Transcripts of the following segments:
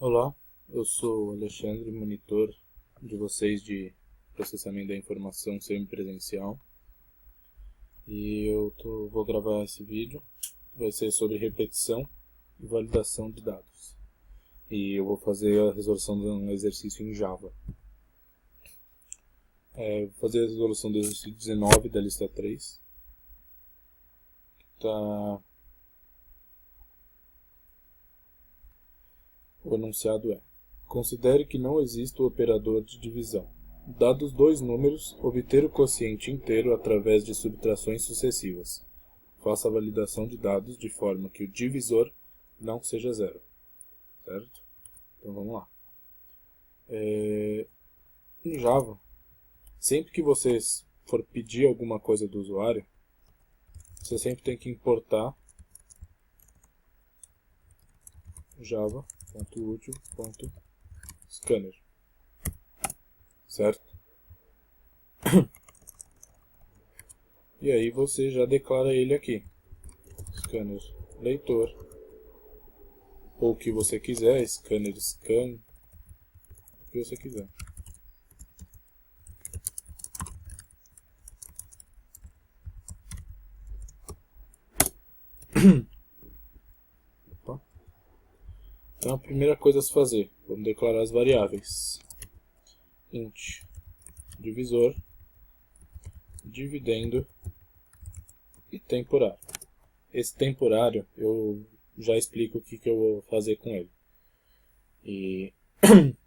Olá, eu sou o Alexandre, monitor de vocês de processamento da informação semipresencial. E vou gravar esse vídeo, que vai ser sobre repetição e validação de dados. E eu vou fazer a resolução de um exercício em Java. Vou fazer a resolução do exercício 19 da lista 3. O enunciado é: considere que não existe o operador de divisão. Dados dois números, obter o quociente inteiro através de subtrações sucessivas. Faça a validação de dados de forma que o divisor não seja zero. Certo? Então vamos lá. Em Java, sempre que você for pedir alguma coisa do usuário, você sempre tem que importar java.util.scanner. Certo? E aí você já declara ele aqui. Scanner leitor. Ou o que você quiser, scanner scan. O que você quiser. Opa. Então a primeira coisa a se fazer, vamos declarar as variáveis. Int divisor, dividendo e temporário. Esse temporário eu já explico o que eu vou fazer com ele.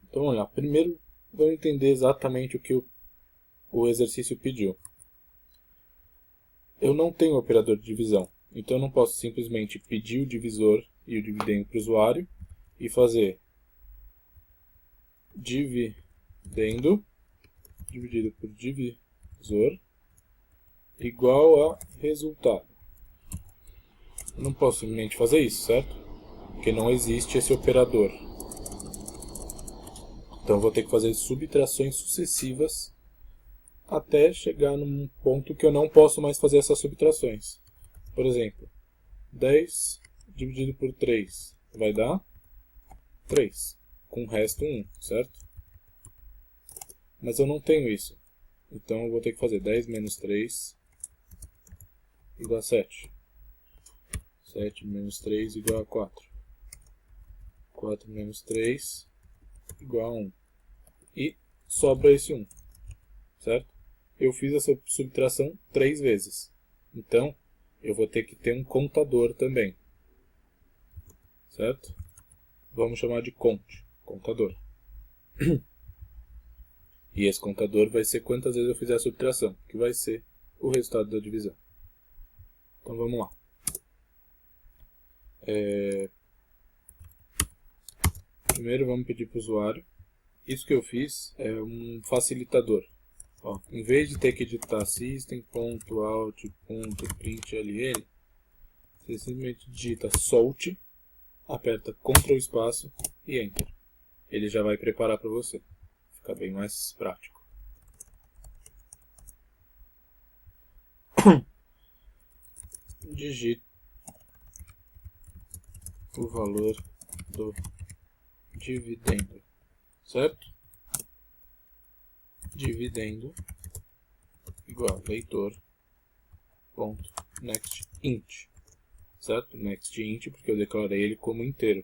Então vamos lá. Primeiro vamos entender exatamente o que o exercício pediu. Eu não tenho operador de divisão, então eu não posso simplesmente pedir o divisor e o dividendo para o usuário e fazer dividendo dividido por divisor igual a resultado. Eu não posso simplesmente fazer isso, certo? Porque não existe esse operador. Então eu vou ter que fazer subtrações sucessivas até chegar num ponto que eu não posso mais fazer essas subtrações. Por exemplo, 10 dividido por 3 vai dar 3, com o resto 1, certo? Mas eu não tenho isso. Então eu vou ter que fazer 10 menos 3 igual a 7. 7 menos 3 igual a 4. 4 menos 3 igual a 1. E sobra esse 1, certo? Eu fiz essa subtração 3 vezes. Então, eu vou ter que ter um contador também. Certo? Vamos chamar de contador. E esse contador vai ser quantas vezes eu fizer a subtração, que vai ser o resultado da divisão. Então vamos lá. Primeiro vamos pedir para o usuário. Isso que eu fiz é um facilitador. Ó, em vez de ter que digitar system.out.println, você simplesmente digita solt, aperta Ctrl espaço e Enter. Ele já vai preparar para você. Fica bem mais prático. Digite o valor do dividendo, certo? Dividendo igual a leitor.nextInt, certo? NextInt porque eu declarei ele como inteiro.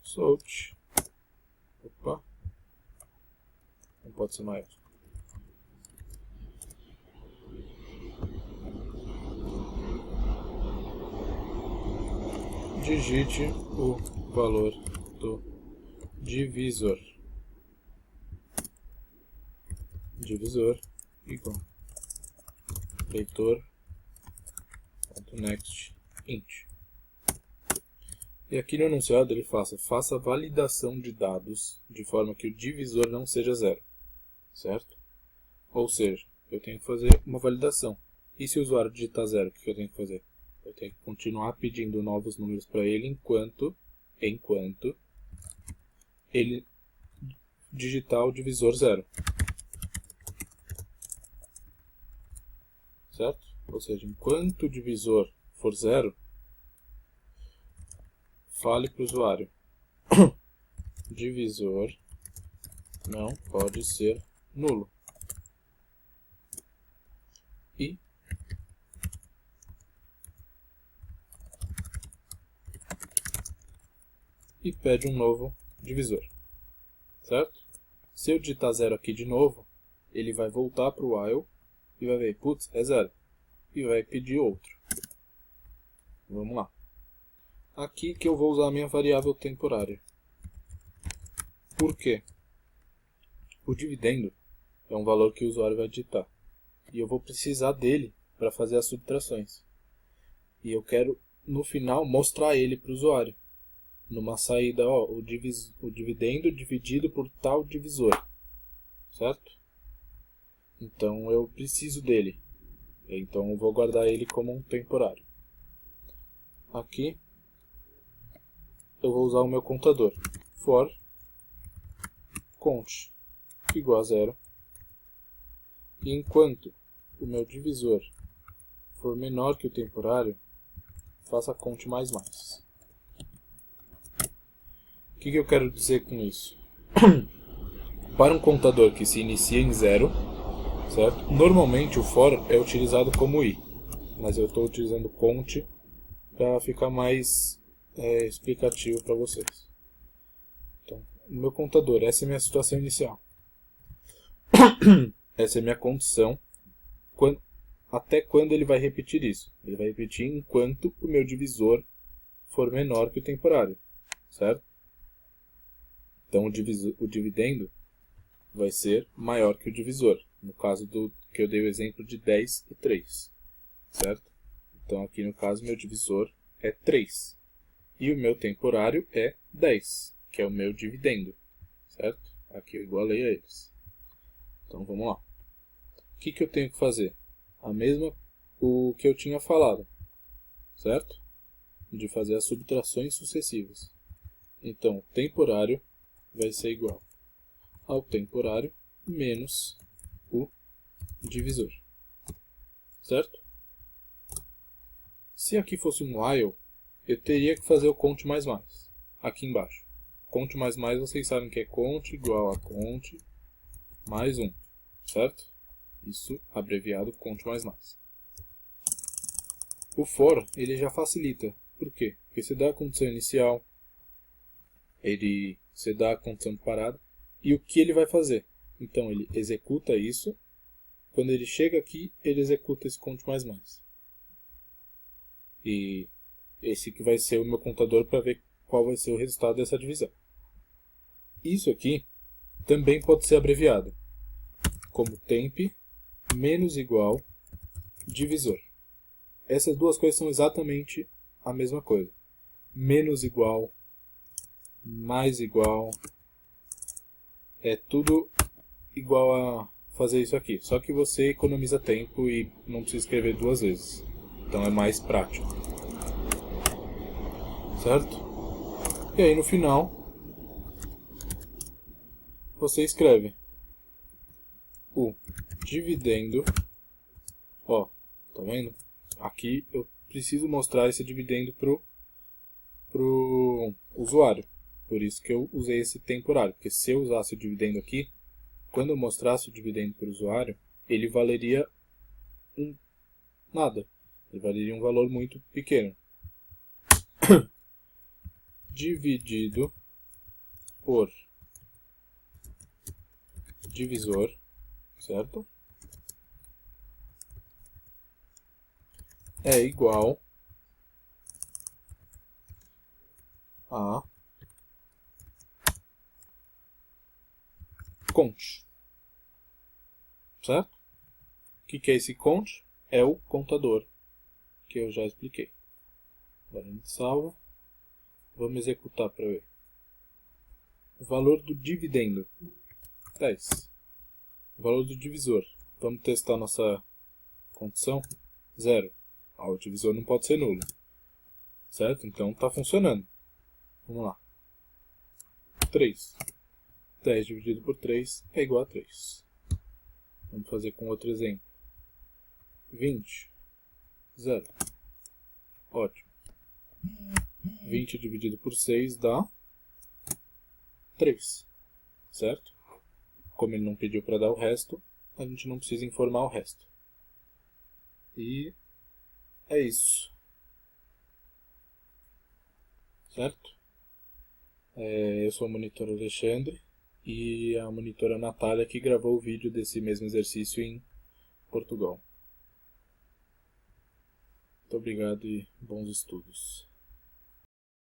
Solt. Opa. Não pode ser maior. Digite o valor do divisor. Divisor igual leitor.nextInt. E aqui no enunciado ele faça a validação de dados de forma que o divisor não seja zero, certo? Ou seja, eu tenho que fazer uma validação. E se o usuário digitar zero, o que eu tenho que fazer? Eu tenho que continuar pedindo novos números para ele enquanto ele digitar o divisor zero. Certo? Ou seja, enquanto o divisor for zero, fale para o usuário. Divisor não pode ser nulo. E pede um novo divisor, certo? Se eu digitar 0 aqui de novo, ele vai voltar para o while e vai ver, putz, é 0. E vai pedir outro. Vamos lá. Aqui que eu vou usar a minha variável temporária. Por quê? O dividendo é um valor que o usuário vai digitar. E eu vou precisar dele para fazer as subtrações. E eu quero, no final, mostrar ele para o usuário. Numa saída, ó, o dividendo dividido por tal divisor. Certo? Então eu preciso dele. Então eu vou guardar ele como um temporário. Aqui eu vou usar o meu contador. For count igual a 0. E enquanto o meu divisor for menor que o temporário, faça count mais mais. O que eu quero dizer com isso? Para um contador que se inicia em 0, certo? Normalmente o for é utilizado como i, mas eu estou utilizando count para ficar mais explicativo para vocês. Então, o meu contador, essa é a minha situação inicial. Essa é a minha condição. Até quando ele vai repetir isso? Ele vai repetir enquanto o meu divisor for menor que o temporário, certo? Então o dividendo vai ser maior que o divisor. No caso que eu dei o exemplo de 10 e 3, certo? Então aqui no caso meu divisor é 3. E o meu temporário é 10, que é o meu dividendo, certo? Aqui eu igualei a eles. Então vamos lá. O que eu tenho que fazer? O que eu tinha falado, certo? De fazer as subtrações sucessivas. Então o temporário vai ser igual ao temporário menos o divisor, certo? Se aqui fosse um while, eu teria que fazer o count mais mais, aqui embaixo. Count mais mais, vocês sabem que é count igual a count mais 1, certo? Isso abreviado count mais mais. O for, ele já facilita. Por quê? Porque você dá a condição inicial, você dá a condição de parada, e o que ele vai fazer? Então ele executa isso, quando ele chega aqui, ele executa esse count mais mais. E esse que vai ser o meu contador para ver qual vai ser o resultado dessa divisão. Isso aqui também pode ser abreviado como temp menos igual divisor. Essas duas coisas são exatamente a mesma coisa. Menos igual, mais igual, é tudo igual a fazer isso aqui. Só que você economiza tempo e não precisa escrever duas vezes. Então é mais prático. Certo? E aí no final, você escreve o dividendo. Ó, tá vendo? Aqui eu preciso mostrar esse dividendo pro usuário. Por isso que eu usei esse temporário. Porque se eu usasse o dividendo aqui, quando eu mostrasse o dividendo para o usuário, ele valeria nada. Ele valeria um valor muito pequeno. Dividido por divisor, certo? É igual a count, certo? O que é esse count? É o contador que eu já expliquei. Agora a gente salva. Vamos executar para ver. O valor do dividendo, 10. O valor do divisor, vamos testar nossa condição, 0. O divisor não pode ser nulo, certo? Então está funcionando. Vamos lá. 3. 10 dividido por 3 é igual a 3. Vamos fazer com outro exemplo. 20. 0. Ótimo. 20 dividido por 6 dá 3, certo? Como ele não pediu para dar o resto, a gente não precisa informar o resto. E é isso. Certo? Eu sou o monitor Alexandre e a monitora Natália que gravou o vídeo desse mesmo exercício em Portugal. Muito obrigado e bons estudos.